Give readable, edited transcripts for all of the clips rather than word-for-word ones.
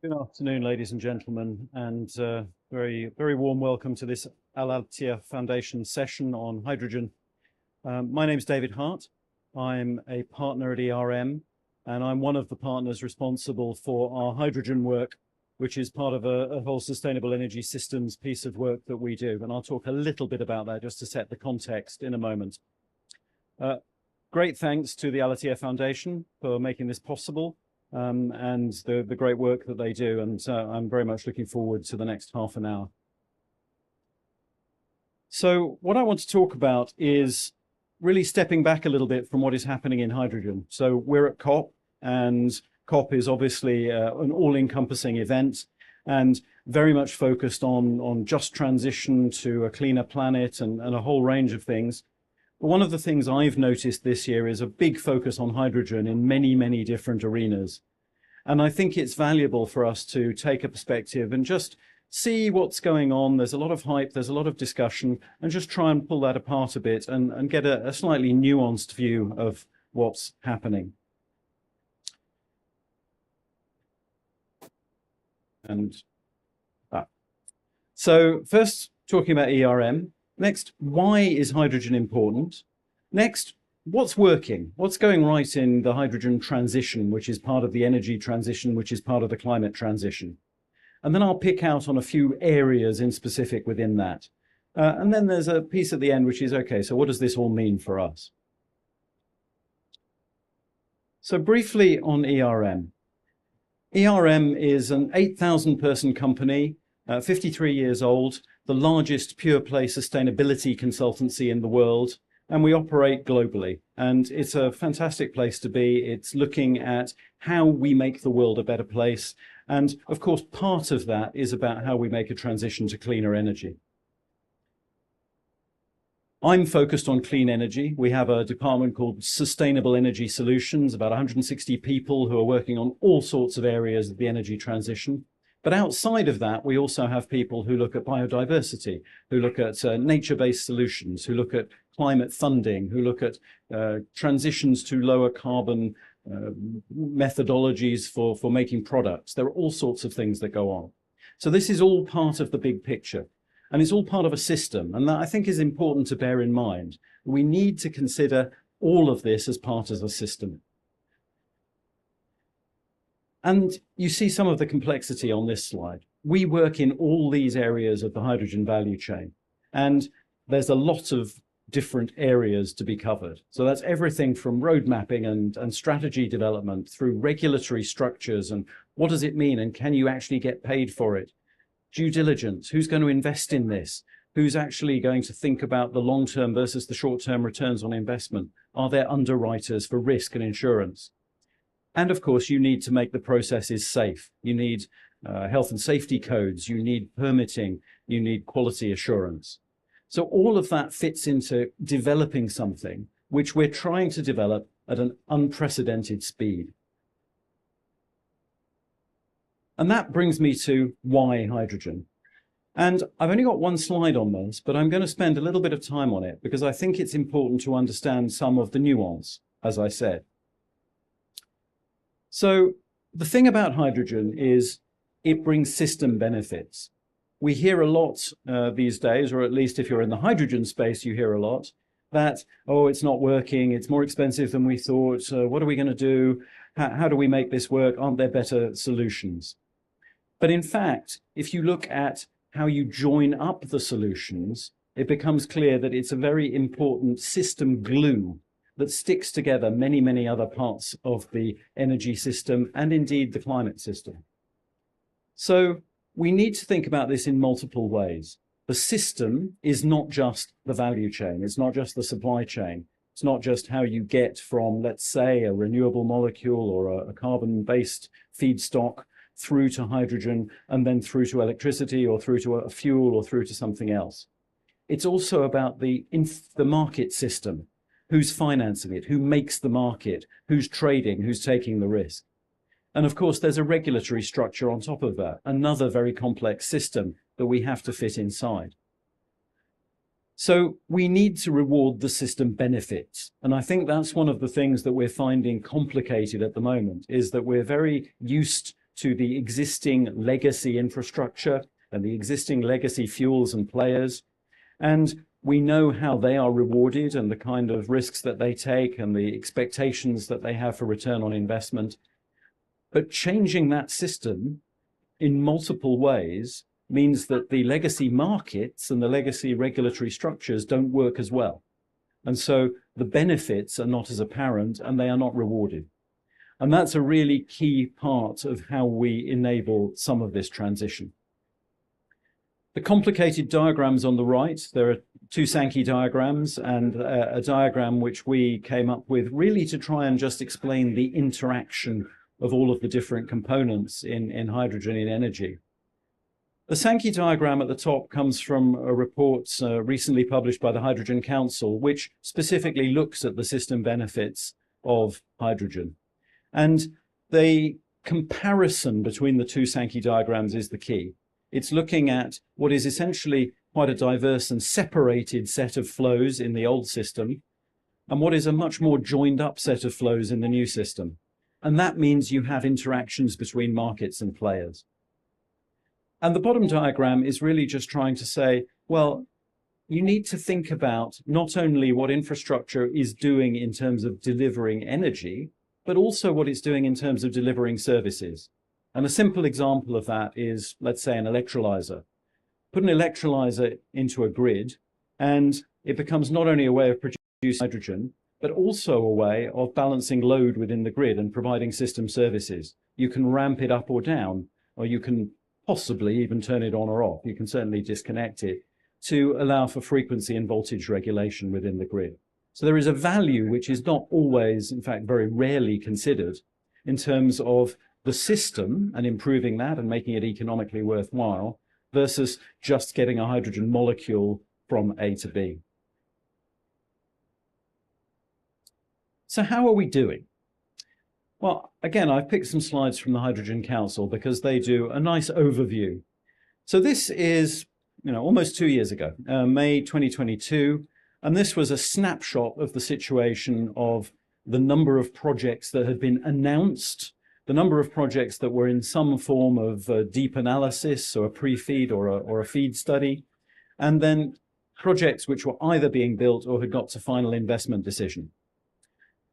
Good afternoon, ladies and gentlemen, and very warm welcome to this Al-Attiyah Foundation session on hydrogen. My name is David Hart. I'm a partner at ERM, and I'm one of the partners responsible for our hydrogen work, which is part of a whole sustainable energy systems piece of work that we do. And I'll talk a little bit about that just to set the context in a moment. Great thanks to the Al-Attiyah Foundation for making this possible. And the great work that they do. And I'm very much looking forward to the next half an hour. So what I want to talk about is really stepping back a little bit from what is happening in hydrogen. So we're at COP, and COP is obviously an all-encompassing event and very much focused on just transition to a cleaner planet and a whole range of things. One of the things I've noticed this year is a big focus on hydrogen in many different arenas. And I think it's valuable for us to take a perspective and just see what's going on. There's a lot of hype, there's a lot of discussion, and just try and pull that apart a bit and get a slightly nuanced view of what's happening. So first, talking about ERM. Next, why is hydrogen important? Next, what's working? What's going right in the hydrogen transition, which is part of the energy transition, which is part of the climate transition? And then I'll pick out on a few areas in specific within that. And then there's a piece at the end, which is, okay, so what does this all mean for us? So briefly on ERM. ERM is an 8,000 person company, 53 years old, the largest pure-play sustainability consultancy in the world, and we operate globally. And it's a fantastic place to be. It's looking at how we make the world a better place. And of course, part of that is about how we make a transition to cleaner energy. I'm focused on clean energy. We have a department called Sustainable Energy Solutions, about 160 people who are working on all sorts of areas of the energy transition. But outside of that, we also have people who look at biodiversity, who look at nature-based solutions, who look at climate funding, who look at transitions to lower carbon methodologies for making products. There are all sorts of things that go on. So this is all part of the big picture, and it's all part of a system. And that I think is important to bear in mind. We need to consider all of this as part of a system. And you see some of the complexity on this slide. We work in all these areas of the hydrogen value chain, and there's a lot of different areas to be covered. So that's everything from road mapping and strategy development through regulatory structures and what does it mean and can you actually get paid for it? Due diligence, who's going to invest in this? Who's actually going to think about the long-term versus the short-term returns on investment? Are there underwriters for risk and insurance? And of course, you need to make the processes safe. You need health and safety codes, you need permitting, you need quality assurance. So all of that fits into developing something which we're trying to develop at an unprecedented speed. And that brings me to why hydrogen. And I've only got one slide on this, but I'm going to spend a little bit of time on it because I think it's important to understand some of the nuance, as I said. So the thing about hydrogen is it brings system benefits. We hear a lot these days, or at least if you're in the hydrogen space, you hear a lot that, oh, it's not working, it's more expensive than we thought, what are we going to do? How do we make this work? Aren't there better solutions? But in fact, if you look at how you join up the solutions, it becomes clear that it's a very important system glue that sticks together many other parts of the energy system and indeed the climate system. So we need to think about this in multiple ways. The system is not just the value chain. It's not just the supply chain. It's not just how you get from, let's say, a renewable molecule or a carbon-based feedstock through to hydrogen and then through to electricity or through to a fuel or through to something else. It's also about the market system. Who's financing it? Who makes the market? Who's trading? Who's taking the risk? And of course, there's a regulatory structure on top of that, another very complex system that we have to fit inside. So we need to reward the system benefits. And I think that's one of the things that we're finding complicated at the moment, is that we're very used to the existing legacy infrastructure and the existing legacy fuels and players. And we know how they are rewarded and the kind of risks that they take and the expectations that they have for return on investment. But changing that system in multiple ways means that the legacy markets and the legacy regulatory structures don't work as well. And so the benefits are not as apparent and they are not rewarded. And that's a really key part of how we enable some of this transition. The complicated diagrams on the right, there are two Sankey diagrams and a diagram which we came up with really to try and just explain the interaction of all of the different components in hydrogen in energy. The Sankey diagram at the top comes from a report recently published by the Hydrogen Council, which specifically looks at the system benefits of hydrogen. And the comparison between the two Sankey diagrams is the key. It's looking at what is essentially quite a diverse and separated set of flows in the old system, and what is a much more joined up set of flows in the new system. And that means you have interactions between markets and players. And the bottom diagram is really just trying to say, well, you need to think about not only what infrastructure is doing in terms of delivering energy, but also what it's doing in terms of delivering services. And a simple example of that is, let's say, an electrolyzer. Put an electrolyzer into a grid, and it becomes not only a way of producing hydrogen, but also a way of balancing load within the grid and providing system services. You can ramp it up or down, or you can possibly even turn it on or off. You can certainly disconnect it to allow for frequency and voltage regulation within the grid. So there is a value which is not always, in fact, very rarely considered in terms of the system and improving that and making it economically worthwhile versus just getting a hydrogen molecule from A to B. So how are we doing? Well, again, I've picked some slides from the Hydrogen Council because they do a nice overview. So this is, almost 2 years ago, May 2022, and this was a snapshot of the situation of the number of projects that had been announced, the number of projects that were in some form of deep analysis or a pre-feed or a feed study, and then projects which were either being built or had got to final investment decision.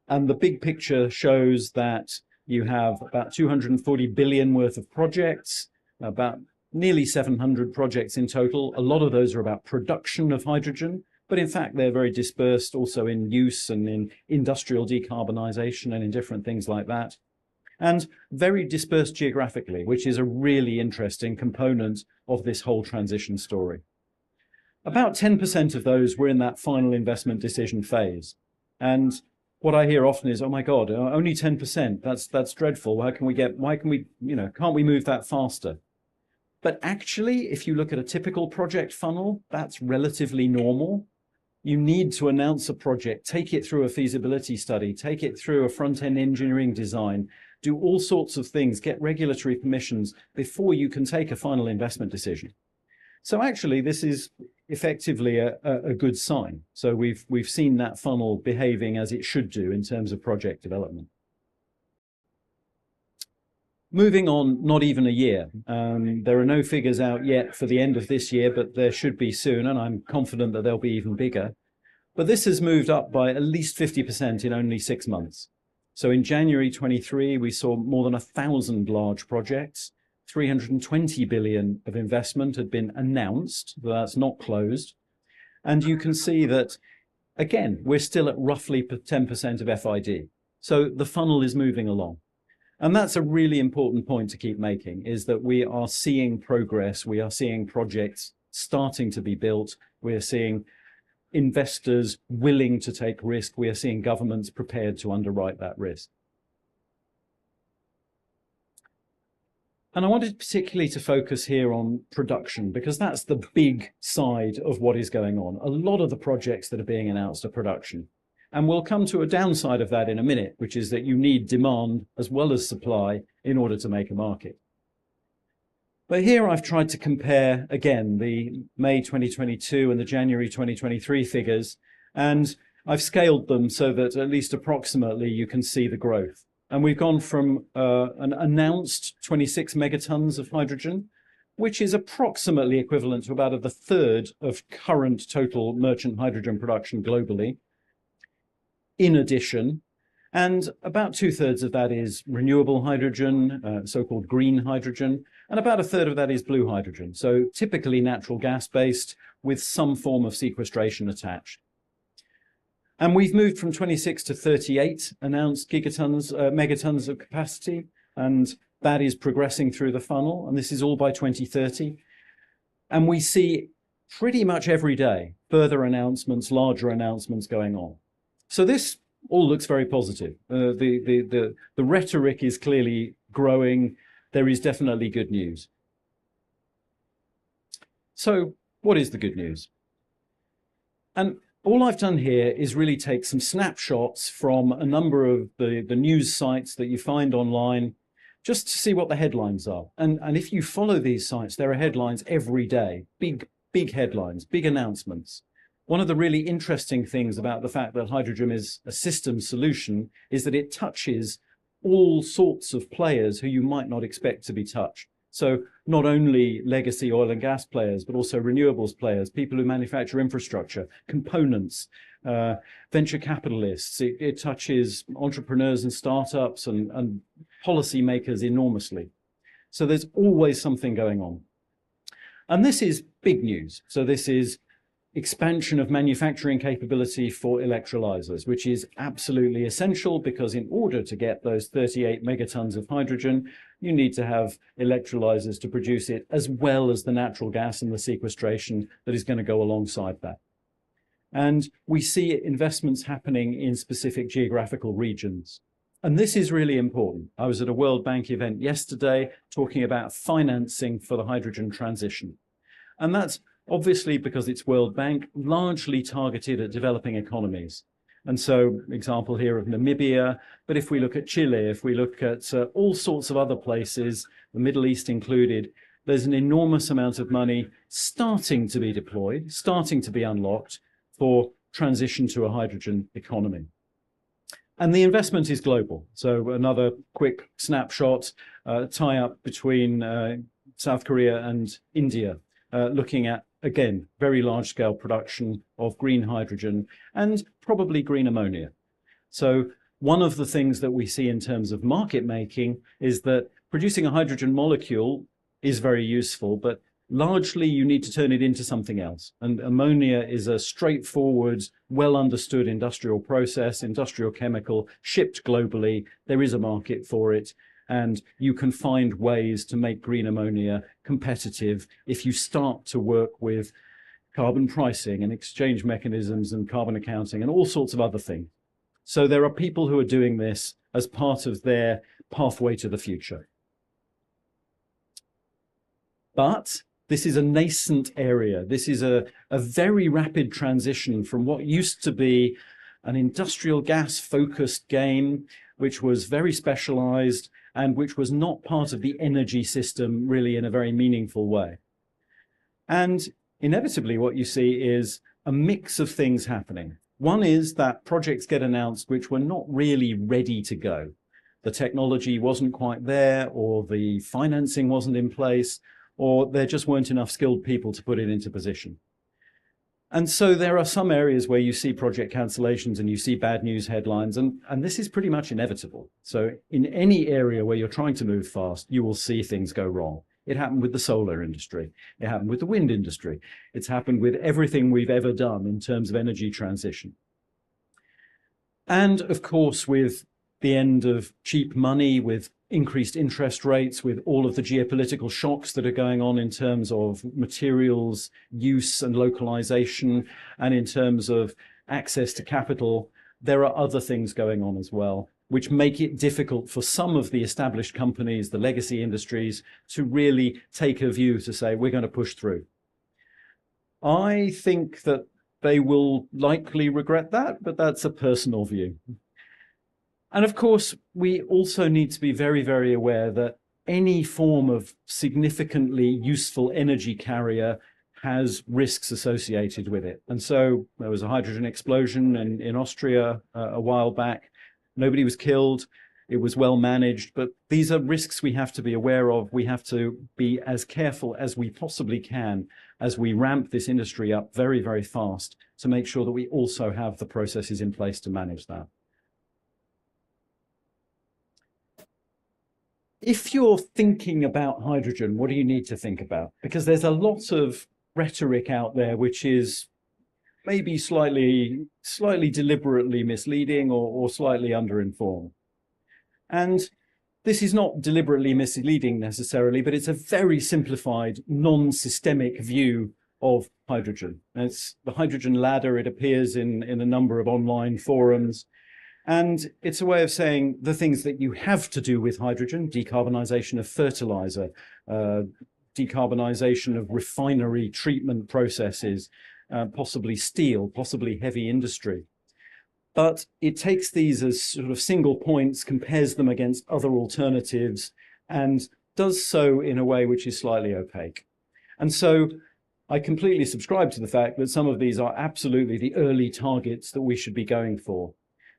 And the big picture shows that you have about 240 billion worth of projects, about nearly 700 projects in total. A lot of those are about production of hydrogen, but in fact, they're very dispersed also in use and in industrial decarbonization and in different things like that. And very dispersed geographically, which is a really interesting component of this whole transition story. About 10% of those were in that final investment decision phase. And what I hear often is, oh my God, only 10%, that's dreadful. Can't we move that faster? But actually, if you look at a typical project funnel, that's relatively normal. You need to announce a project, take it through a feasibility study, take it through a front-end engineering design, do all sorts of things, get regulatory permissions before you can take a final investment decision. So actually, this is effectively a good sign. So we've seen that funnel behaving as it should do in terms of project development. Moving on, not even a year. There are no figures out yet for the end of this year, but there should be soon, and I'm confident that they'll be even bigger. But this has moved up by at least 50% in only 6 months. So in January 23, we saw more than 1,000 large projects. 320 billion of investment had been announced, but that's not closed. And you can see that, again, we're still at roughly 10% of FID. So the funnel is moving along. And that's a really important point to keep making, is that we are seeing progress. We are seeing projects starting to be built. We are seeing investors willing to take risk. We are seeing governments prepared to underwrite that risk. And I wanted particularly to focus here on production, because that's the big side of what is going on. A lot of the projects that are being announced are production. And we'll come to a downside of that in a minute, which is that you need demand as well as supply in order to make a market. But here I've tried to compare, again, the May 2022 and the January 2023 figures, and I've scaled them so that at least approximately you can see the growth. And we've gone from an announced 26 megatons of hydrogen, which is approximately equivalent to about a third of current total merchant hydrogen production globally, in addition. And about 2/3 of that is renewable hydrogen, so-called green hydrogen, and about a third of that is blue hydrogen. So typically natural gas-based with some form of sequestration attached. And we've moved from 26 to 38 announced megatons of capacity, and that is progressing through the funnel, and this is all by 2030. And we see pretty much every day further announcements, larger announcements going on. So this all looks very positive. The rhetoric is clearly growing. There is definitely good news. So what is the good news? And all I've done here is really take some snapshots from a number of the news sites that you find online, just to see what the headlines are. And if you follow these sites, there are headlines every day, big headlines, big announcements. One of the really interesting things about the fact that hydrogen is a system solution is that it touches all sorts of players who you might not expect to be touched. So not only legacy oil and gas players, but also renewables players, people who manufacture infrastructure, components, venture capitalists. It touches entrepreneurs and startups and policymakers enormously. So there's always something going on. And this is big news. So this is expansion of manufacturing capability for electrolyzers, which is absolutely essential because in order to get those 38 megatons of hydrogen, you need to have electrolyzers to produce it, as well as the natural gas and the sequestration that is going to go alongside that. And we see investments happening in specific geographical regions. And this is really important. I was at a World Bank event yesterday talking about financing for the hydrogen transition. And that's obviously because it's World Bank, largely targeted at developing economies. And so, example here of Namibia, but if we look at Chile, if we look at all sorts of other places, the Middle East included, there's an enormous amount of money starting to be deployed, starting to be unlocked for transition to a hydrogen economy. And the investment is global. So another quick snapshot, tie-up between South Korea and India, looking at, again, very large-scale production of green hydrogen and probably green ammonia. So one of the things that we see in terms of market making is that producing a hydrogen molecule is very useful, but largely you need to turn it into something else. And ammonia is a straightforward, well-understood industrial process, industrial chemical, shipped globally. There is a market for it. And you can find ways to make green ammonia competitive if you start to work with carbon pricing and exchange mechanisms and carbon accounting and all sorts of other things. So there are people who are doing this as part of their pathway to the future. But this is a nascent area. This is a very rapid transition from what used to be an industrial gas-focused game, which was very specialized and which was not part of the energy system really in a very meaningful way. And inevitably what you see is a mix of things happening. One is that projects get announced which were not really ready to go. The technology wasn't quite there, or the financing wasn't in place, or there just weren't enough skilled people to put it into position. And so there are some areas where you see project cancellations and you see bad news headlines, and this is pretty much inevitable. So in any area where you're trying to move fast, you will see things go wrong. It happened with the solar industry. It happened with the wind industry. It's happened with everything we've ever done in terms of energy transition. And of course, with the end of cheap money, with increased interest rates, with all of the geopolitical shocks that are going on in terms of materials use and localization, and in terms of access to capital, there are other things going on as well, which make it difficult for some of the established companies, the legacy industries, to really take a view to say, we're going to push through. I think that they will likely regret that, but that's a personal view. And of course, we also need to be very, very aware that any form of significantly useful energy carrier has risks associated with it. And so there was a hydrogen explosion in Austria a while back. Nobody was killed. it was well managed, but these are risks we have to be aware of. We have to be as careful as we possibly can as we ramp this industry up very, very fast to make sure that we also have the processes in place to manage that. If you're thinking about hydrogen, what do you need to think about? Because there's a lot of rhetoric out there which is maybe slightly deliberately misleading or slightly underinformed. And this is not deliberately misleading necessarily, but it's a very simplified, non-systemic view of hydrogen. It's the hydrogen ladder. It appears in a number of online forums. And it's a way of saying the things that you have to do with hydrogen: decarbonization of fertilizer, decarbonization of refinery treatment processes, possibly steel, possibly heavy industry. But it takes these as sort of single points, compares them against other alternatives, and does so in a way which is slightly opaque. And so I completely subscribe to the fact that some of these are absolutely the early targets that we should be going for.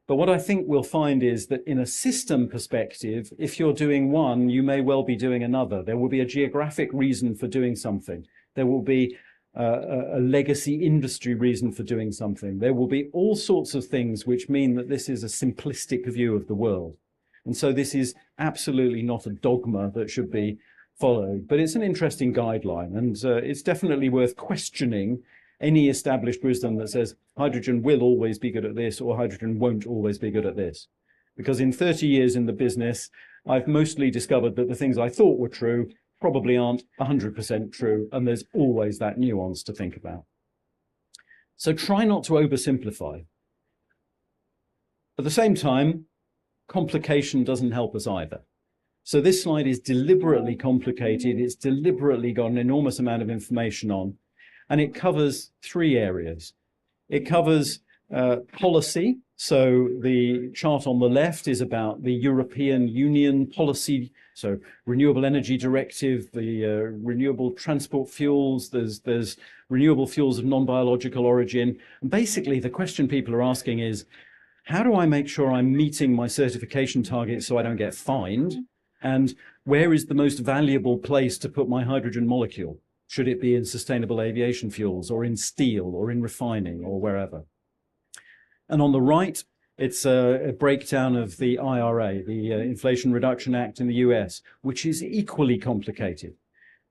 But what I think we'll find is that in a system perspective, if you're doing one, you may well be doing another. There will be a geographic reason for doing something. There will be a legacy industry reason for doing something. There will be all sorts of things which mean that this is a simplistic view of the world. And so this is absolutely not a dogma that should be followed, but it's an interesting guideline. And it's definitely worth questioning any established wisdom that says hydrogen will always be good at this or hydrogen won't always be good at this. Because in 30 years in the business, I've mostly discovered that the things I thought were true probably aren't 100% true, and there's always that nuance to think about. So try not to oversimplify. At the same time, complication doesn't help us either. So this slide is deliberately complicated. It's deliberately got an enormous amount of information on, and it covers three areas. It covers policy. So the chart on the left is about the European Union policy. So renewable energy directive, the renewable transport fuels, there's renewable fuels of non-biological origin. And basically the question people are asking is, how do I make sure I'm meeting my certification targets so I don't get fined? And where is the most valuable place to put my hydrogen molecule? Should it be in sustainable aviation fuels or in steel or in refining or wherever? And on the right, it's a breakdown of the IRA, the Inflation Reduction Act in the US, which is equally complicated.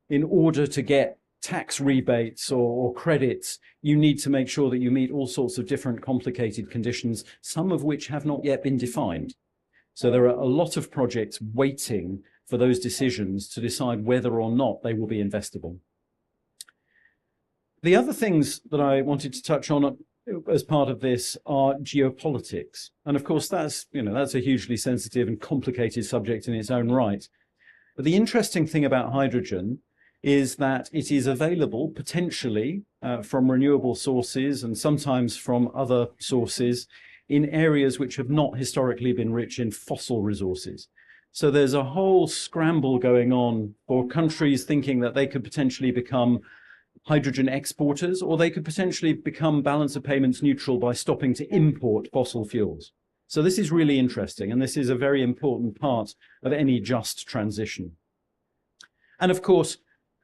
In order to get tax rebates or credits, you need to make sure that you meet all sorts of different complicated conditions, some of which have not yet been defined. So there are a lot of projects waiting for those decisions to decide whether or not they will be investable. The other things that I wanted to touch on as part of this are geopolitics. And of course, that's a hugely sensitive and complicated subject in its own right. But the interesting thing about hydrogen is that it is available potentially from renewable sources and sometimes from other sources in areas which have not historically been rich in fossil resources. So there's a whole scramble going on for countries thinking that they could potentially become hydrogen exporters, or they could potentially become balance of payments neutral by stopping to import fossil fuels. So this is really interesting, and this is a very important part of any just transition. And of course,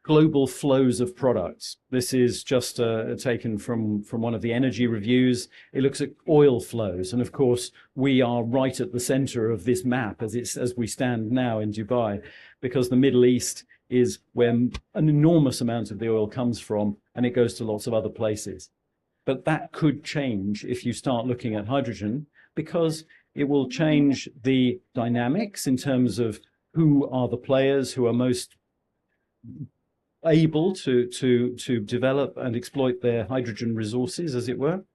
global flows of products. This is just taken from one of the energy reviews. It looks at oil flows, and of course, we are right at the center of this map as we stand now in Dubai, because the Middle East is where an enormous amount of the oil comes from, and it goes to lots of other places. But that could change if you start looking at hydrogen, because it will change the dynamics in terms of who are the players who are most able to develop and exploit their hydrogen resources, as it were.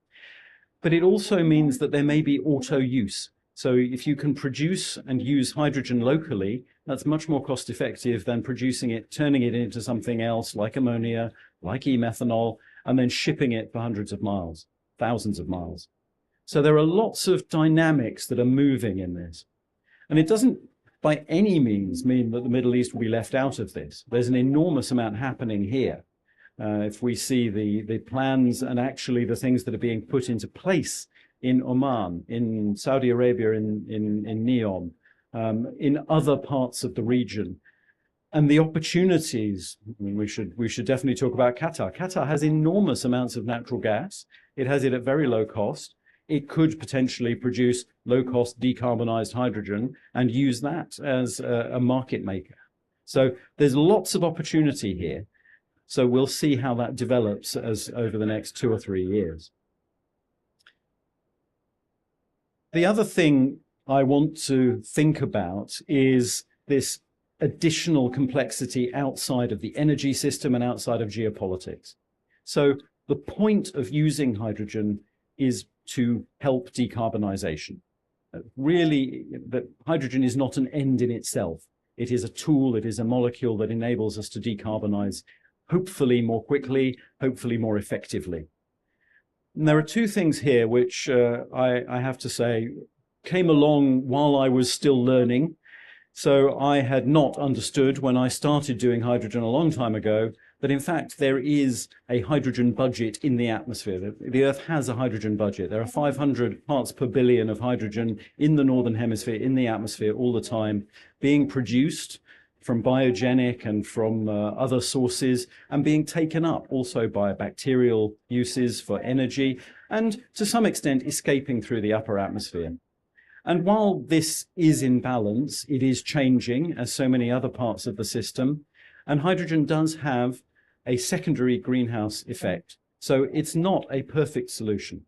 But it also means that there may be auto use. So if you can produce and use hydrogen locally, that's much more cost effective than producing it, turning it into something else like ammonia, like e-methanol, and then shipping it for hundreds of miles, thousands of miles. So there are lots of dynamics that are moving in this. And it doesn't by any means mean that the Middle East will be left out of this. There's an enormous amount happening here. If we see the plans and actually the things that are being put into place in Oman, in Saudi Arabia, in NEOM, in other parts of the region. And the opportunities, I mean, we should definitely talk about Qatar. Qatar has enormous amounts of natural gas. It has it at very low cost. It could potentially produce low-cost decarbonized hydrogen and use that as a market maker. So there's lots of opportunity here. So we'll see how that develops as over the next 2 or 3 years. The other thing I want to think about is this additional complexity outside of the energy system and outside of geopolitics. So the point of using hydrogen is to help decarbonization. Really, that hydrogen is not an end in itself. It is a tool, it is a molecule that enables us to decarbonize, hopefully more quickly, hopefully more effectively. And there are two things here which I have to say came along while I was still learning. So I had not understood when I started doing hydrogen a long time ago that in fact there is a hydrogen budget in the atmosphere. The Earth has a hydrogen budget. There are 500 parts per billion of hydrogen in the northern hemisphere, in the atmosphere all the time, being produced from biogenic and from other sources, and being taken up also by bacterial uses for energy, and to some extent escaping through the upper atmosphere. And while this is in balance, it is changing as so many other parts of the system. And hydrogen does have a secondary greenhouse effect. So it's not a perfect solution.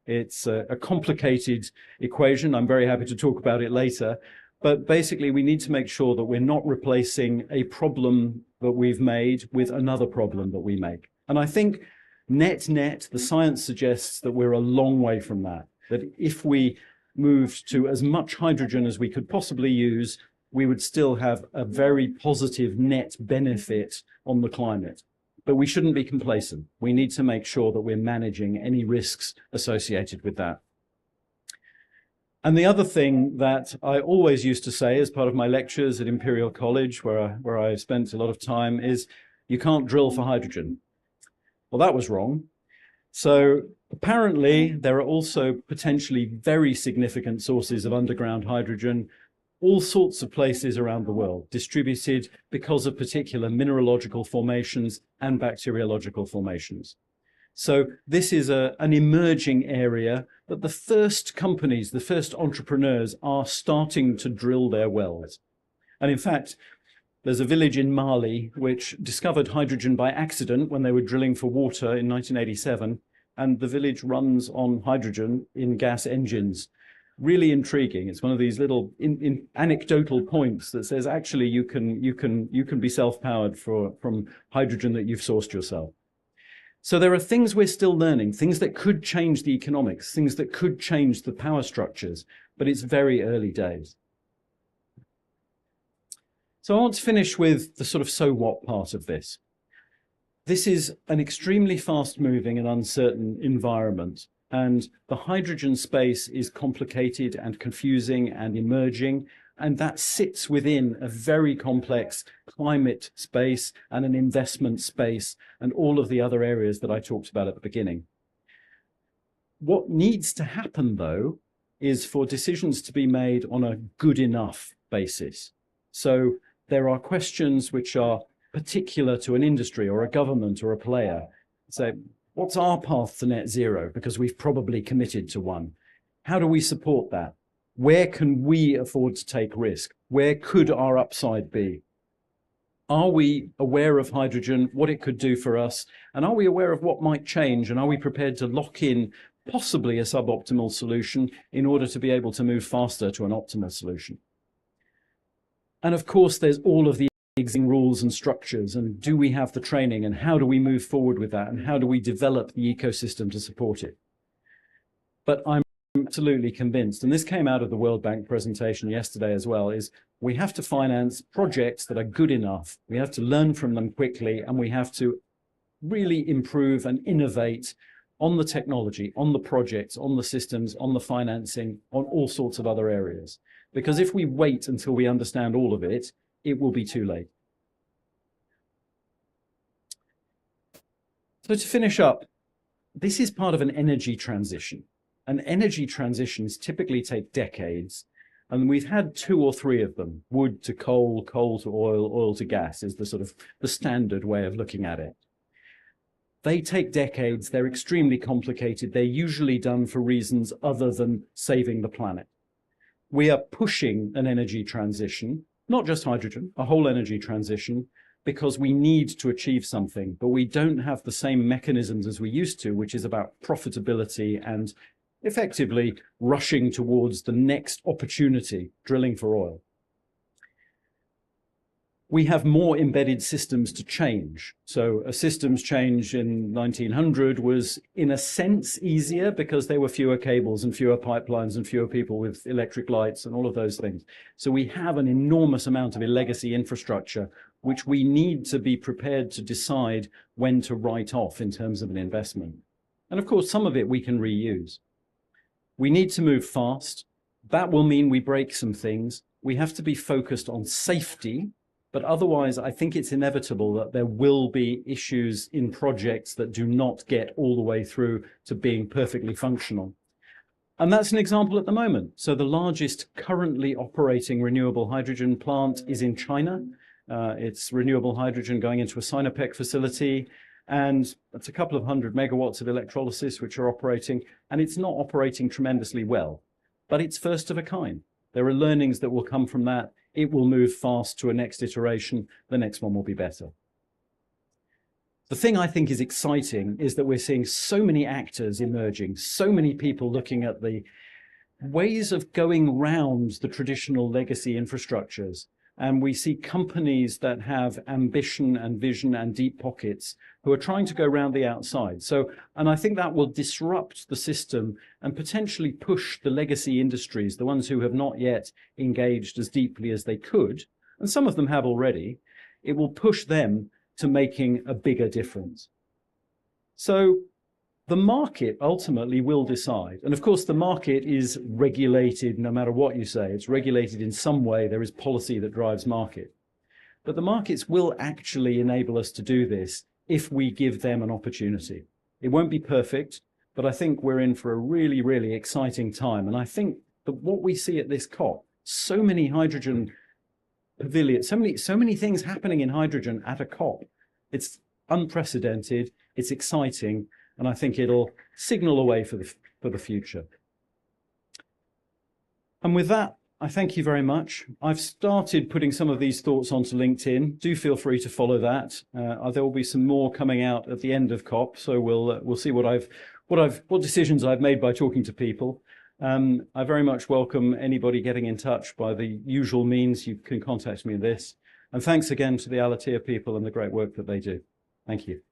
It's a complicated equation. I'm very happy to talk about it later. But basically, we need to make sure that we're not replacing a problem that we've made with another problem that we make. And I think net, the science suggests that we're a long way from that. That if we moved to as much hydrogen as we could possibly use, we would still have a very positive net benefit on the climate. But we shouldn't be complacent. We need to make sure that we're managing any risks associated with that. And the other thing that I always used to say as part of my lectures at Imperial College, where I spent a lot of time, is you can't drill for hydrogen. Well, that was wrong. So apparently, there are also potentially very significant sources of underground hydrogen, all sorts of places around the world, distributed because of particular mineralogical formations and bacteriological formations. So this is an emerging area that the first companies, the first entrepreneurs are starting to drill their wells. And in fact, there's a village in Mali which discovered hydrogen by accident when they were drilling for water in 1987, and the village runs on hydrogen in gas engines. Really intriguing. It's one of these little anecdotal points that says actually you can be self-powered from hydrogen that you've sourced yourself. So there are things we're still learning, things that could change the economics, things that could change the power structures, but it's very early days. So I want to finish with the sort of so what part of this. This is an extremely fast-moving and uncertain environment, and the hydrogen space is complicated and confusing and emerging, and that sits within a very complex climate space and an investment space and all of the other areas that I talked about at the beginning. What needs to happen, though, is for decisions to be made on a good enough basis. So there are questions which are particular to an industry or a government or a player. Say, what's our path to net zero? Because we've probably committed to one. How do we support that? Where can we afford to take risk? Where could our upside be? Are we aware of hydrogen, what it could do for us? And are we aware of what might change? And are we prepared to lock in possibly a suboptimal solution in order to be able to move faster to an optimal solution? And of course, there's all of the existing rules and structures, and do we have the training, and how do we move forward with that, and how do we develop the ecosystem to support it? But I'm absolutely convinced, and this came out of the World Bank presentation yesterday as well, is we have to finance projects that are good enough. We have to learn from them quickly, and we have to really improve and innovate on the technology, on the projects, on the systems, on the financing, on all sorts of other areas. Because if we wait until we understand all of it, it will be too late. So to finish up, this is part of an energy transition. And energy transitions typically take decades. And we've had 2 or 3 of them: wood to coal, coal to oil, oil to gas is the sort of the standard way of looking at it. They take decades. They're extremely complicated. They're usually done for reasons other than saving the planet. We are pushing an energy transition, not just hydrogen, a whole energy transition, because we need to achieve something, but we don't have the same mechanisms as we used to, which is about profitability and effectively rushing towards the next opportunity, drilling for oil. We have more embedded systems to change. So a systems change in 1900 was, in a sense, easier because there were fewer cables and fewer pipelines and fewer people with electric lights and all of those things. So we have an enormous amount of legacy infrastructure, which we need to be prepared to decide when to write off in terms of an investment. And of course, some of it we can reuse. We need to move fast. That will mean we break some things. We have to be focused on safety. But otherwise, I think it's inevitable that there will be issues in projects that do not get all the way through to being perfectly functional. And that's an example at the moment. So the largest currently operating renewable hydrogen plant is in China. It's renewable hydrogen going into a Sinopec facility. And that's a couple of 100 megawatts of electrolysis which are operating. And it's not operating tremendously well, but it's first of a kind. There are learnings that will come from that. It will move fast to a next iteration. The next one will be better. The thing I think is exciting is that we're seeing so many actors emerging, so many people looking at the ways of going round the traditional legacy infrastructures. And we see companies that have ambition and vision and deep pockets who are trying to go around the outside. And I think that will disrupt the system and potentially push the legacy industries, the ones who have not yet engaged as deeply as they could, and some of them have already. It will push them to making a bigger difference. So the market ultimately will decide. And of course, the market is regulated no matter what you say. It's regulated in some way. There is policy that drives market. But the markets will actually enable us to do this if we give them an opportunity. It won't be perfect, but I think we're in for a really, really exciting time. And I think that what we see at this COP, so many hydrogen pavilions, so many things happening in hydrogen at a COP. It's unprecedented. It's exciting. And I think it'll signal a way for the future. And with that, I thank you very much. I've started putting some of these thoughts onto LinkedIn. Do feel free to follow that. There will be some more coming out at the end of COP, so we'll see what decisions I've made by talking to people. I very much welcome anybody getting in touch by the usual means. You can contact me in this. And thanks again to the Al-Attiyah people and the great work that they do. Thank you.